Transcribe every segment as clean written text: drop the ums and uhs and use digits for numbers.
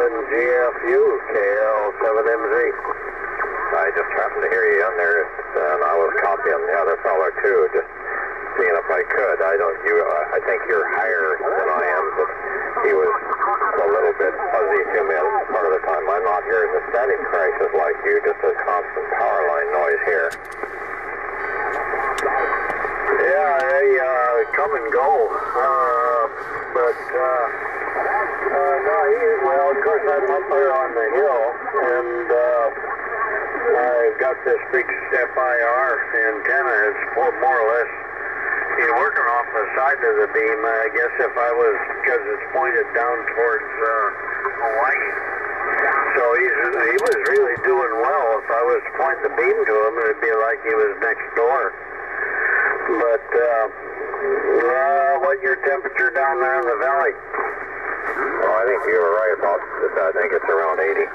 7GFU, KL7MZ. I just happened to hear you on there, and I was copying the other feller too, just seeing if I could. I think you're higher than I am, but he was a little bit fuzzy to me part of the time. I'm not hearing the static crisis like you, just a constant power line noise here. Yeah, they come and go, but no, well, of course I'm up there on the hill, and I've got this big FIR antenna. It's more or less, you're working off the side of the beam, I guess, if I was, because it's pointed down towards Hawaii. So he was really doing well. If I was to point the beam to him, it'd be like he was next door. But what's your temperature down there in the valley? Well, I think you were right about this. I think it's around 80.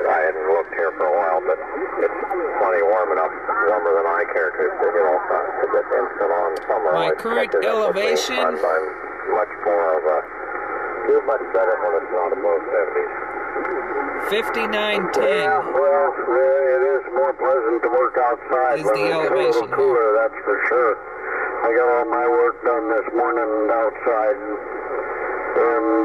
I hadn't looked here for a while, but it's plenty warm enough, warmer than I care to, a bit instant on summer. My current elevation? I'm much more of a, do much better when it's not above 70s. 5910. Yeah, well, it is more pleasant to work outside. Is the elevation a little cooler, that's for sure. I got all my work done this morning outside, and